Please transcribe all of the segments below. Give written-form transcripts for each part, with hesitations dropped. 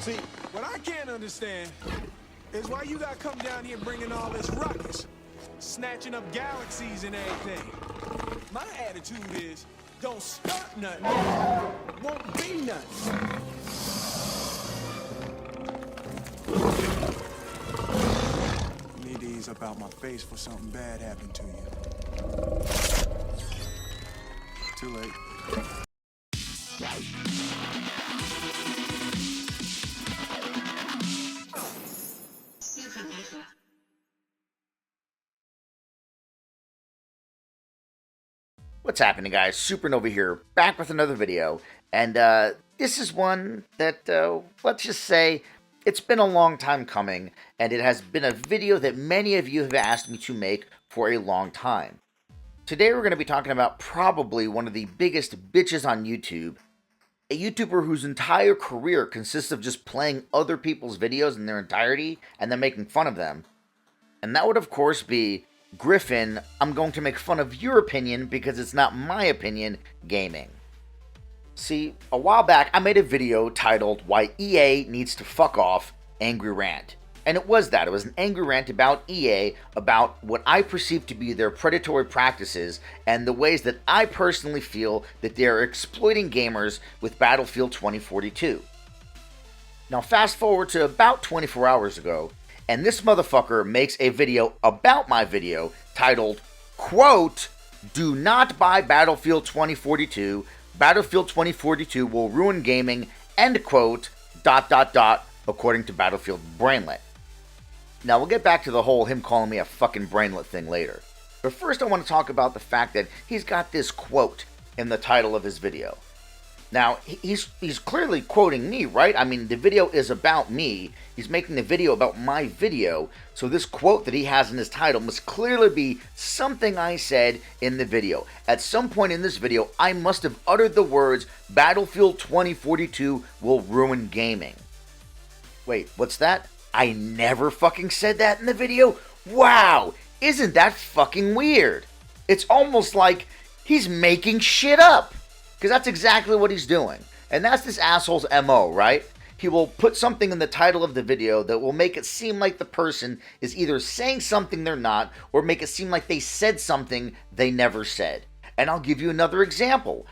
See, what I can't understand is why you gotta come down here bringing all this ruckus, snatching up galaxies and everything. My attitude is, don't start nothing, won't be nothing. You need to ease up out my face for something bad happened to you. Too late. What's happening, guys? Supernova here, back with another video, and this is one that, let's just say, it's been a long time coming, and it has been a video that many of you have asked me to make for a long time. Today we're going to be talking about probably one of the biggest bitches on YouTube, a YouTuber whose entire career consists of just playing other people's videos in their entirety and then making fun of them, and that would of course be Griffin, I'm going to make fun of your opinion because it's not my opinion, gaming. See, a while back I made a video titled Why EA Needs to Fuck Off, Angry Rant. And it was that. It was an angry rant about EA, about what I perceive to be their predatory practices and the ways that I personally feel that they are exploiting gamers with Battlefield 2042. Now fast forward to about 24 hours ago, and this motherfucker makes a video about my video titled, quote, "Do not buy Battlefield 2042. Battlefield 2042 will ruin gaming," end quote, ... according to Battlefield Brainlet. Now we'll get back to the whole him calling me a fucking brainlet thing later. But first I want to talk about the fact that he's got this quote in the title of his video. Now, he's clearly quoting me, right? I mean, the video is about me. He's making the video about my video. So this quote that he has in his title must clearly be something I said in the video. At some point in this video, I must have uttered the words, "Battlefield 2042 will ruin gaming." Wait, what's that? I never fucking said that in the video? Wow, isn't that fucking weird? It's almost like he's making shit up. Because that's exactly what he's doing. And that's this asshole's MO, right? He will put something in the title of the video that will make it seem like the person is either saying something they're not, or make it seem like they said something they never said. And I'll give you another example.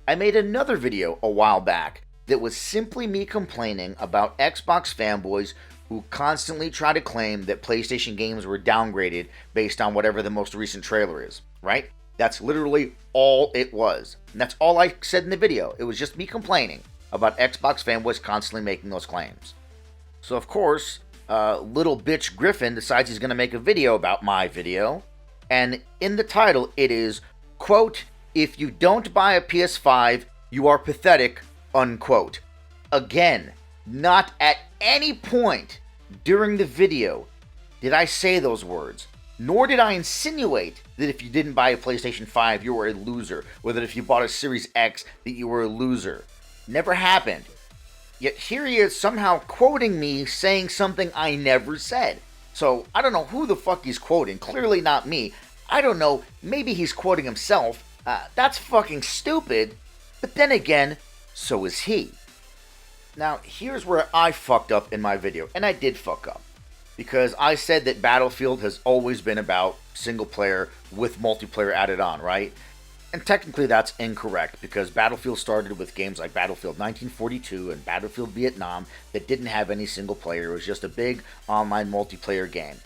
I made another video a while back that was simply me complaining about Xbox fanboys who constantly try to claim that PlayStation games were downgraded based on whatever the most recent trailer is, right? That's literally all it was. And that's all I said in the video. It was just me complaining about Xbox fanboys constantly making those claims. So of course, little bitch Griffin decides he's going to make a video about my video. And in the title it is, quote, "If you don't buy a PS5, you are pathetic," unquote. Again, not at any point during the video did I say those words. Nor did I insinuate that if you didn't buy a PlayStation 5, you were a loser, or that if you bought a Series X, that you were a loser. Never happened. Yet here he is somehow quoting me saying something I never said. So I don't know who the fuck he's quoting. Clearly not me. I don't know. Maybe he's quoting himself. That's fucking stupid. But then again, so is he. Now, here's where I fucked up in my video. And I did fuck up. Because I said that Battlefield has always been about single player with multiplayer added on, right? And technically that's incorrect, because Battlefield started with games like Battlefield 1942 and Battlefield Vietnam that didn't have any single player. It was just a big online multiplayer game.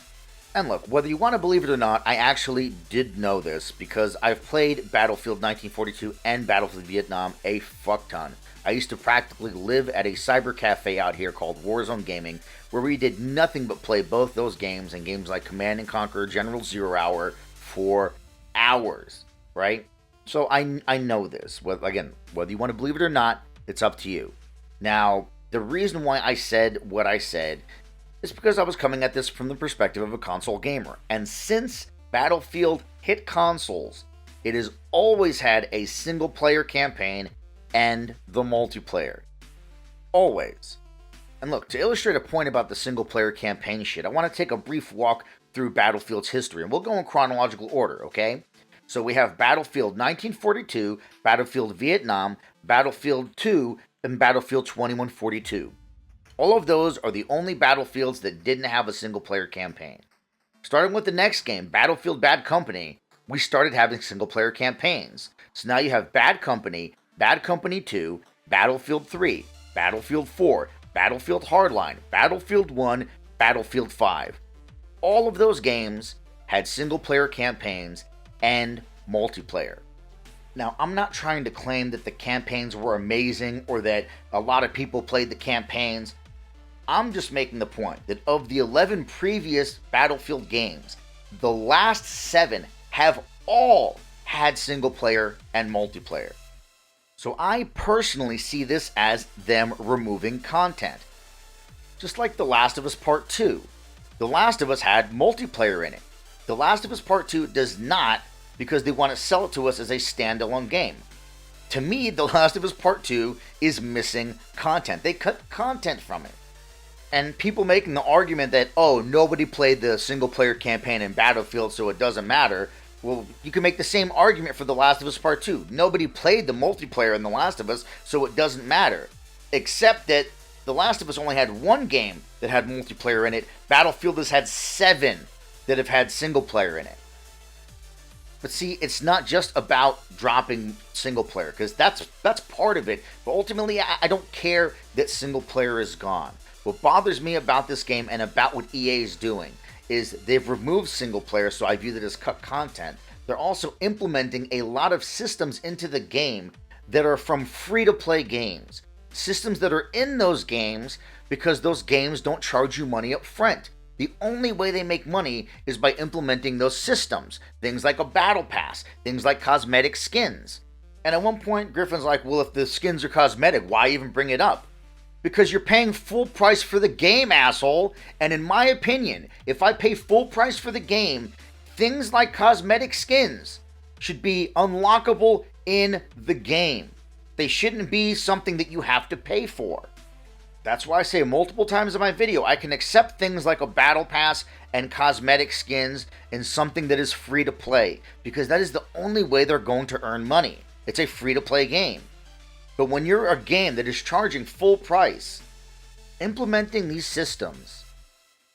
And look, whether you want to believe it or not, I actually did know this, because I've played Battlefield 1942 and Battlefield Vietnam a fuck ton. I used to practically live at a cyber cafe out here called Warzone Gaming, where we did nothing but play both those games and games like Command & Conquer, General Zero Hour for hours, right? So I know this. Again, whether you want to believe it or not, it's up to you. Now, the reason why I said what I said is because I was coming at this from the perspective of a console gamer. And since Battlefield hit consoles, it has always had a single-player campaign and the multiplayer. Always. And look, to illustrate a point about the single-player campaign shit, I want to take a brief walk through Battlefield's history, and we'll go in chronological order, okay? So we have Battlefield 1942, Battlefield Vietnam, Battlefield 2, and Battlefield 2142. All of those are the only Battlefields that didn't have a single-player campaign. Starting with the next game, Battlefield Bad Company, we started having single-player campaigns. So now you have Bad Company 2, Battlefield 3, Battlefield 4, Battlefield Hardline, Battlefield 1, Battlefield 5. All of those games had single-player campaigns and multiplayer. Now, I'm not trying to claim that the campaigns were amazing or that a lot of people played the campaigns. I'm just making the point that of the 11 previous Battlefield games, the last 7 have all had single player and multiplayer. So I personally see this as them removing content. Just like The Last of Us Part 2. The Last of Us had multiplayer in it. The Last of Us Part 2 does not, because they want to sell it to us as a standalone game. To me, The Last of Us Part 2 is missing content. They cut content from it. And people making the argument that, oh, nobody played the single-player campaign in Battlefield, so it doesn't matter. Well, you can make the same argument for The Last of Us Part 2. Nobody played the multiplayer in The Last of Us, so it doesn't matter. Except that The Last of Us only had one game that had multiplayer in it. Battlefield has had 7 that have had single-player in it. But see, it's not just about dropping single-player, because that's part of it. But ultimately, I don't care that single-player is gone. What bothers me about this game and about what EA is doing is they've removed single player, so I view that as cut content. They're also implementing a lot of systems into the game that are from free-to-play games. Systems that are in those games because those games don't charge you money up front. The only way they make money is by implementing those systems. Things like a battle pass, things like cosmetic skins. And at one point, Griffin's like, well, if the skins are cosmetic, why even bring it up? Because you're paying full price for the game, asshole. And in my opinion, if I pay full price for the game, things like cosmetic skins should be unlockable in the game. They shouldn't be something that you have to pay for. That's why I say multiple times in my video, I can accept things like a battle pass and cosmetic skins in something that is free to play, because that is the only way they're going to earn money. It's a free to play game. But when you're a game that is charging full price, implementing these systems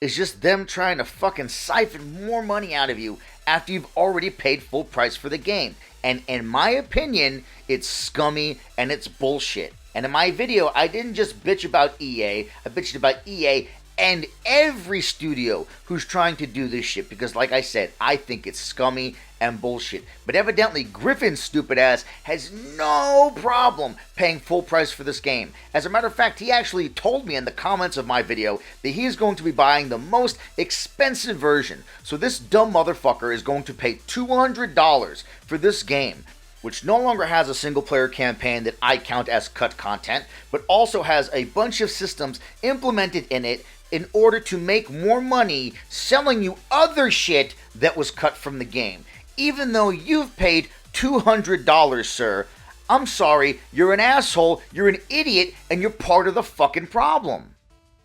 is just them trying to fucking siphon more money out of you after you've already paid full price for the game. And in my opinion, it's scummy and it's bullshit. And in my video, I didn't just bitch about EA, I bitched about EA and every studio who's trying to do this shit, because like I said, I think it's scummy and bullshit. But evidently, Griffin's stupid ass has no problem paying full price for this game. As a matter of fact, he actually told me in the comments of my video that he is going to be buying the most expensive version. So this dumb motherfucker is going to pay $200 for this game, which no longer has a single player campaign that I count as cut content, but also has a bunch of systems implemented in it in order to make more money selling you other shit that was cut from the game. Even though you've paid $200, sir, I'm sorry, you're an asshole, you're an idiot, and you're part of the fucking problem.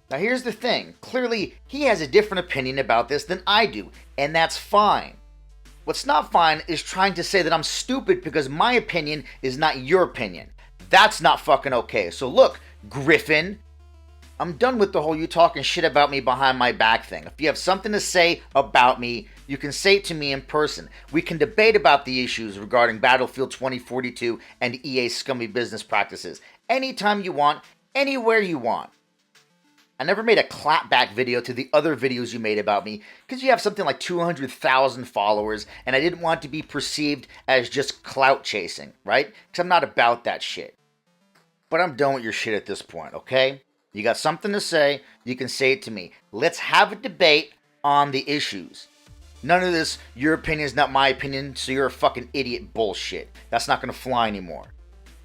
Now here's the thing, clearly he has a different opinion about this than I do, and that's fine. What's not fine is trying to say that I'm stupid because my opinion is not your opinion. That's not fucking okay. So look, Griffin, I'm done with the whole you talking shit about me behind my back thing. If you have something to say about me, you can say it to me in person. We can debate about the issues regarding Battlefield 2042 and EA's scummy business practices anytime you want, anywhere you want. I never made a clapback video to the other videos you made about me because you have something like 200,000 followers and I didn't want to be perceived as just clout chasing, right? Because I'm not about that shit. But I'm done with your shit at this point, okay? You got something to say, you can say it to me. Let's have a debate on the issues. None of this, your opinion is not my opinion, so you're a fucking idiot bullshit. That's not going to fly anymore.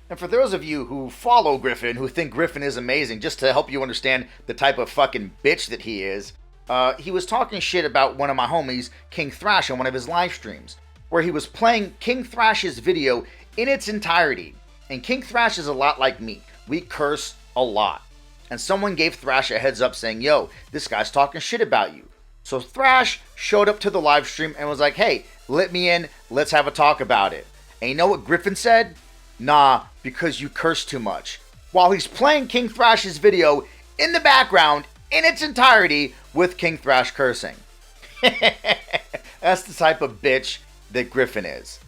And for those of you who follow Griffin, who think Griffin is amazing, just to help you understand the type of fucking bitch that he is, he was talking shit about one of my homies, King Thrash, on one of his live streams, where he was playing King Thrash's video in its entirety. And King Thrash is a lot like me. We curse a lot. And someone gave Thrash a heads up saying, yo, this guy's talking shit about you. So Thrash showed up to the live stream and was like, hey, let me in, let's have a talk about it. And you know what Griffin said? Nah, because you curse too much. While he's playing King Thrash's video in the background in its entirety with King Thrash cursing. That's the type of bitch that Griffin is.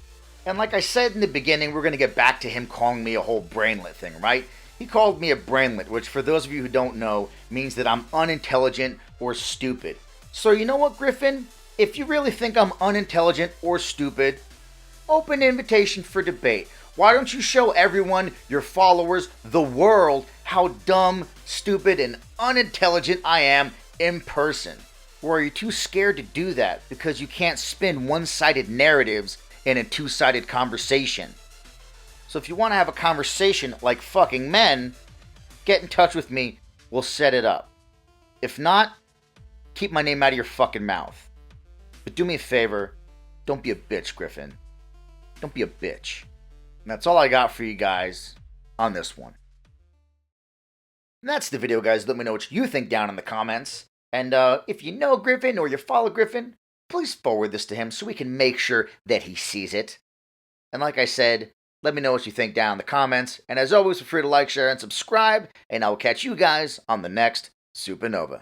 And like I said in the beginning, we're going to get back to him calling me a whole brainlet thing, right? He called me a brainlet, which for those of you who don't know, means that I'm unintelligent or stupid. So you know what, Griffin? If you really think I'm unintelligent or stupid, open invitation for debate. Why don't you show everyone, your followers, the world, how dumb, stupid, and unintelligent I am in person? Or are you too scared to do that because you can't spin one-sided narratives in a two-sided conversation? So if you want to have a conversation like fucking men, get in touch with me, we'll set it up. If not, keep my name out of your fucking mouth. But do me a favor, don't be a bitch, Griffin. Don't be a bitch. And that's all I got for you guys on this one. And that's the video, guys. Let me know what you think down in the comments. And if you know Griffin or you follow Griffin, please forward this to him so we can make sure that he sees it. And like I said, let me know what you think down in the comments. And as always, feel free to like, share, and subscribe. And I will catch you guys on the next Supernova.